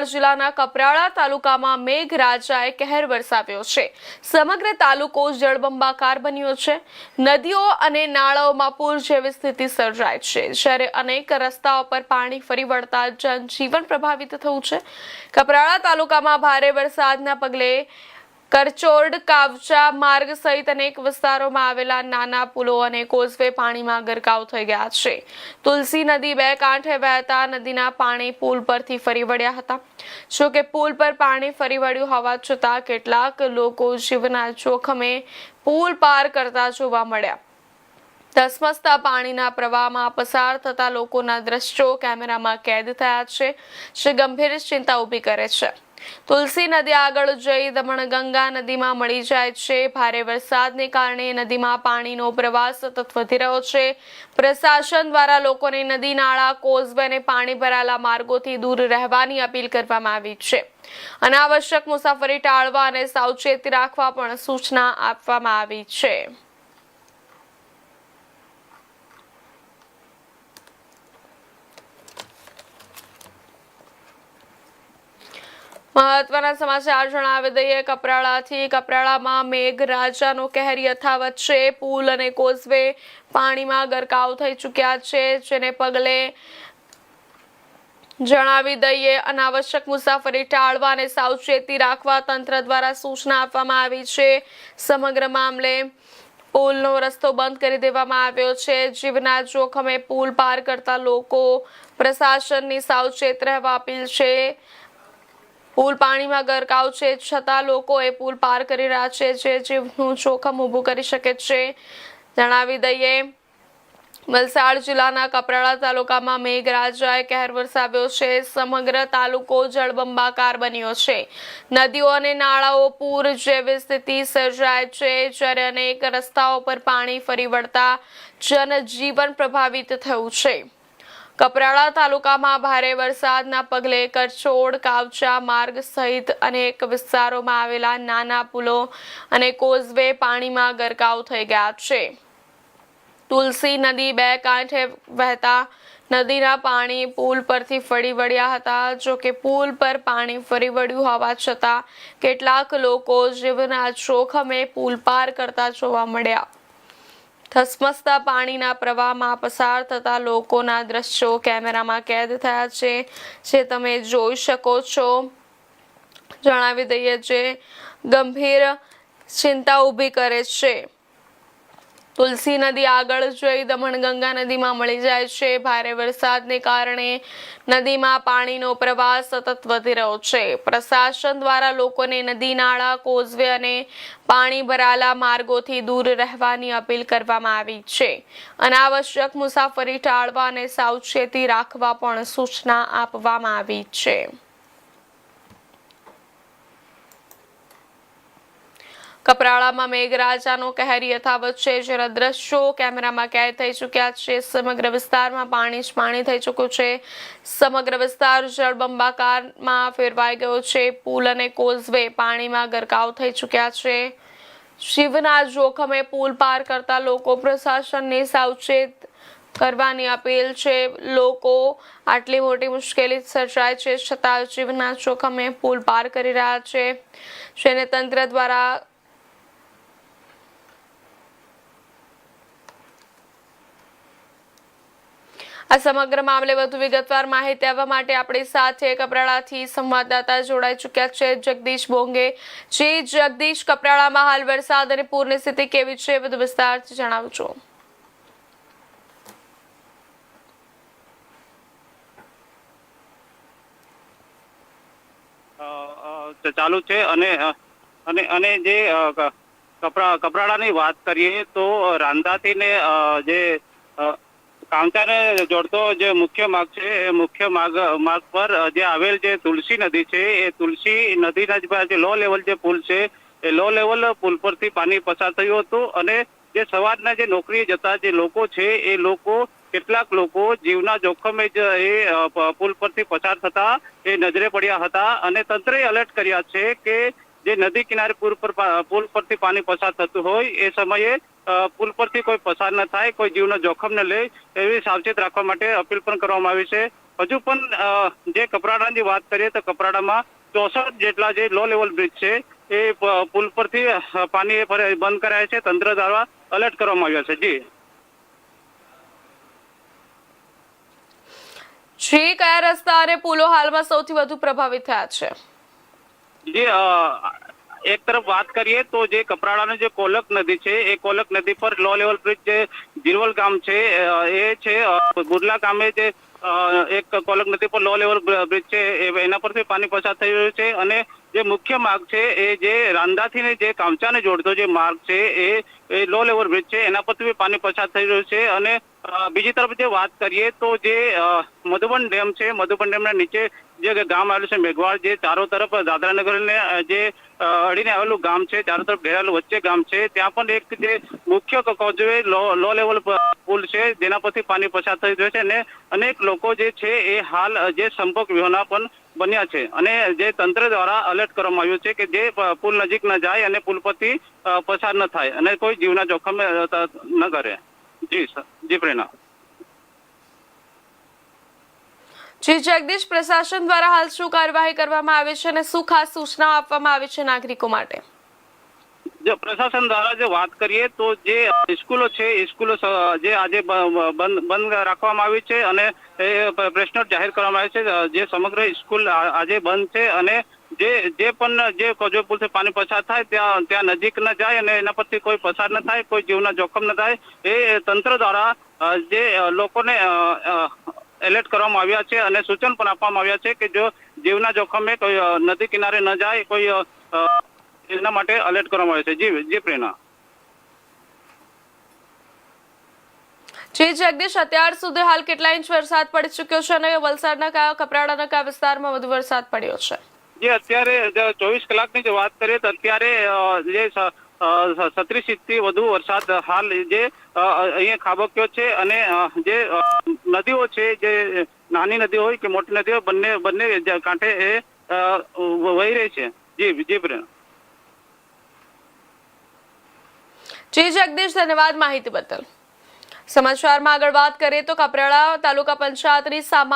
વલસાડ જિલ્લાના કપરાડા તાલુકામાં મેઘરાજાએ કહેર વરસાવ્યો છે। સમગ્ર તાલુકો જળબંબાકાર બન્યો છે। નદીઓ અને નાળાઓમાં પૂર જેવી સ્થિતિ સર્જાઈ છે, જ્યારે અનેક રસ્તાઓ પર પાણી ફરી વળતા જનજીવન પ્રભાવિત થયું છે। કપરાડા તાલુકામાં ભારે વરસાદના પગલે કરચોડ કાવચા માર્ગ સહિત અનેક વિસ્તારોમાં આવેલા નાના પુલો અને કોઝવે પાણીમાં ગરકાવ થઈ ગયા છે। તુલસી નદી બે કાંઠે વહેતા નદીના પાણી પુલ પરથી ફરી વળ્યા હતા। જો કે પુલ પર પાણી ફરી વળ્યું હોવા છતાં કેટલાક લોકો જીવના જોખમે પુલ પાર કરતા જોવા મળ્યા। ધસમસતા પાણીના પ્રવાહમાં પસાર થતા લોકોના દ્રશ્યો કેમેરામાં કેદ થયા છે, જે ગંભીર ચિંતા ઊભી કરે છે। તુલસી નદી આગળ જઈ દમણગંગા નદીમાં મળી જાય છે। ભારે વરસાદને કારણે નદીમાં પાણીનો પ્રવાહ સતત વધી રહ્યો છે। પ્રશાસન દ્વારા લોકોને નદી નાળા કોઝવે અને પાણી ભરાયેલા માર્ગોથી દૂર રહેવાની અપીલ કરવામાં આવી છે। અનાવશ્યક મુસાફરી ટાળવા અને સાવચેતી રાખવા પણ સૂચના આપવામાં આવી છે। મહત્વના સમાચાર જણાવી દઈએ। કપરાડામાં મેઘરાજાનો કહેર યથાવત છે। પુલ અને કોઝવે પાણીમાં ગરકાવ થઈ ચૂક્યા છે, જેને પગલે જણાવી દઈએ અનાવશ્યક મુસાફરી ટાળવા અને સાવચેતી રાખવા તંત્ર દ્વારા સૂચના આપવામાં આવી છે। સમગ્ર મામલે પુલનો રસ્તો બંધ કરી દેવામાં આવ્યો છે। જીવના જોખમે પુલ પાર કરતા લોકો પ્રશાસનની સાવચેત રહેવા અપીલ છે। પુલ પાણીમાં ગરકાવ છે, છતાં લોકો એ પુલ પાર કરી રહ્યા છે, જે જીવનું જોખમ ઊભું કરી શકે છે। જણાવી દઈએ વલસાડ જિલ્લાના કપરાડા તાલુકામાં મેઘરાજાએ કહેર વરસાવ્યો છે। સમગ્ર તાલુકો જળબંબાકાર બન્યો છે। નદીઓ અને નાળાઓ પૂર જેવી સ્થિતિ સર્જાય છે, જ્યારે અનેક રસ્તાઓ પર પાણી ફરી વળતા જનજીવન પ્રભાવિત થયું છે। કપરાડા તાલુકામાં ભારે વરસાદના પગલે કરચોડ કાવચા માર્ગ સહિત અનેક વિસ્તારોમાં આવેલા નાના પુલો અને કોઝવે પાણીમાં ગરકાવ થઈ ગયા છે। તુલસી નદી બે કાંઠે વહેતા નદીના પાણી પુલ પરથી ફરી વળ્યા હતા। જો કે પુલ પર પાણી ફરી વળ્યું હોવા છતાં કેટલાક લોકો જીવના જોખમે પુલ પાર કરતા જોવા મળ્યા। ધસમસતા પાણીના પ્રવાહમાં પસાર થતા લોકોના દ્રશ્યો કેમેરામાં કેદ થયા છે, જે તમે જોઈ શકો છો। જણાવી દઈએ જે ગંભીર ચિંતા ઊભી કરે છે। તુલસી નદી આગળ જઈ દમણગંગા નદીમાં મળી જાય છે। ભારે વરસાદને કારણે નદીમાં પાણીનો પ્રવાહ સતત વધી રહ્યો છે। પ્રશાસન દ્વારા લોકોને નદી નાળા કોઝવે અને પાણી ભરાયેલા માર્ગોથી દૂર રહેવાની અપીલ કરવામાં આવી છે। અનાવશ્યક મુસાફરી ટાળવા અને સાવચેતી રાખવા પણ સૂચના આપવામાં આવી છે। કપરાડામાં મેઘરાજાનો કહેર યથાવત છે, જેના દ્રશ્યો કેમેરામાં કેદ થઈ ચૂક્યા છે। સમગ્ર વિસ્તારમાં પાણી જ પાણી થઈ ચૂક્યું છે। સમગ્ર વિસ્તાર જળબંબાકારમાં ફેરવાઈ ગયો છે। પુલ અને કોઝવે પાણીમાં ગરકાવ થઈ ચૂક્યા છે। જીવના જોખમે પુલ પાર કરતા લોકો પ્રશાસનને સાવચેત કરવાની અપીલ છે। લોકો આટલી મોટી મુશ્કેલી સર્જાય છે, છતાં જીવના જોખમે પુલ પાર કરી રહ્યા છે, જેને તંત્ર દ્વારા આ સમગ્ર મામલે વધુ વિગતવાર માહિતી આપવા માટે આપણી સાથે કપરાડાથી સંવાદદાતા જોડાઈ ચૂક્યા છે જગદીશ બોંગે। જગદીશ, કપરાડામાં હાલ વરસાદ અને પૂરની સ્થિતિ કેવી છે, વધુ વિસ્તારથી જણાવજો। ચાલુ છે અને જે કપરાડાની વાત કરીએ તો રાંદાથી ને જે કાંચાને જોડતો જે મુખ્ય માર્ગ છે, એ મુખ્ય માર્ગ પર જે આવેલ જે તુલસી નદી છે, એ તુલસી નદીના જે લો લેવલ જે પુલ છે, એ લો લેવલ પુલ પરથી પાણી પસાર થયું હતું અને જે સવારના જે નોકરી જતા જે લોકો છે, એ લોકો કેટલાક લોકો જીવના જોખમે જ એ પુલ પરથી પસાર થતા એ નજરે પડ્યા હતા અને તંત્રએ એલર્ટ કર્યા છે કે જે નદી કિનારે પુલ પરથી પાણી પસાર થતું હોય એ સમયે પુલ પરથી કોઈ પસાર ન થાય, કોઈ જીવના જોખમ ન લે એવી સાવચેત રાખવા માટે અપીલ પણ કરવામાં આવી છે। હજુ પણ જે કપરાડાની વાત કરીએ તો કપરાડામાં 64 જેટલા જે લો લેવલ બ્રિજ છે એ પુલ પરથી પાણી બંધ કરાયા છે. તંત્ર દ્વારા એલર્ટ કરવામાં આવ્યા છે. જી, કયા રસ્તા અને પુલો હાલમાં સૌથી વધુ પ્રભાવિત થયા છે? એક તરફ વાત કરીએ તો જે કપરાડાની જે કોલક નદી છે એ કોલક નદી પર લો લેવલ બ્રિજ જે જીરવલ ગામ છે એ છે ગુરલા ગામે જે એક કોલક નદી પર લો લેવલ બ્રિજ છે એના પરથી પાણી પસાર થઈ રહ્યું છે. અને જે મુખ્ય માર્ગ છે એ જે રાંદાથી ને જે કામચાને જોડતો જે માર્ગ છે એ લો લેવલ બ્રિજ છે એના પરથી પાણી પસાર થઈ રહ્યું છે. અને બીજી તરફ જે વાત કરીએ તો જે મધુબન ડેમ છે, મધુબન ડેમના નીચે જે ગામ આવેલું છે મેઘવાળ, જે ચારો તરફ દાદરાનગરને જે અડીને આવેલું ગામ છે, ચારો તરફ ઘેરાયેલું વચ્ચે ગામ છે, ત્યાં પણ એક જે મુખ્ય કોઝવે લો લેવલ પુલ છે જેના પરથી પાણી પસાર થઈ રહ્યું છે. અને અનેક લોકો જે છે એ હાલ જે સંપર્ક વિહોણા પણ બન્યા છે. અને જે તંત્ર દ્વારા એલર્ટ કરવામાં આવ્યું છે કે જે પુલ નજીક ન જાય અને પુલ પરથી પસાર ન થાય અને કોઈ જીવના જોખમ ન કરે. જી પ્રેરણા. જી જગદીશ, પ્રશાસન દ્વારા હાલ શું કાર્યવાહી કરવામાં આવે છે અને શું ખાસ સૂચનાઓ આપવામાં આવી છે નાગરિકો માટે? જો પ્રશાસન દ્વારા જે વાત કરીએ તો જે સ્કૂલો છે, સ્કૂલો જે આજે બંધ રાખવામાં આવી છે અને એ પ્રેસ નોટ જાહેર કરવામાં આવી છે. જે સમગ્ર સ્કૂલ આજે બંધ છે અને જે પણ જે કોઝવે પુલથી પાણી પસાર થાય ત્યાં નજીક ન જાય અને એના પરથી કોઈ પસાર ન થાય, કોઈ જીવના જોખમ ન થાય, એ તંત્ર દ્વારા જે લોકોને એલર્ટ કરવામાં આવ્યા છે અને સૂચન પણ આપવામાં આવ્યા છે કે જો જીવના જોખમે કોઈ નદી કિનારે ન જાય, કોઈ એના માટે એલર્ટ કરવામાં આવે છે. જી પ્રેરણા. જી જગદીશ, અત્યાર સુધી હાલ કેટલા ઇંચ વરસાદ પડી ચુક્યો છે અને વલસાડના કયા, કપરાડાના કયા વિસ્તારમાં વધુ વરસાદ પડ્યો છે? જે અત્યારે 24 કલાકની જે વાત કરીએ તો અત્યારે જે 36 ઇંચથી વધુ વરસાદ હાલ જે અહીંયા ખાબક્યો છે. અને જે નદીઓ છે, જે નાની નદી હોય કે મોટી નદી હોય, બંને કાંઠે એ વહી રહી છે. જી પ્રેરણા. જી જગદીશ, ધન્યવાદ માહિતી બદલ. સમાચારમાં આગળ વાત કરીએ તો કપરાડા તાલુકા પંચાયતની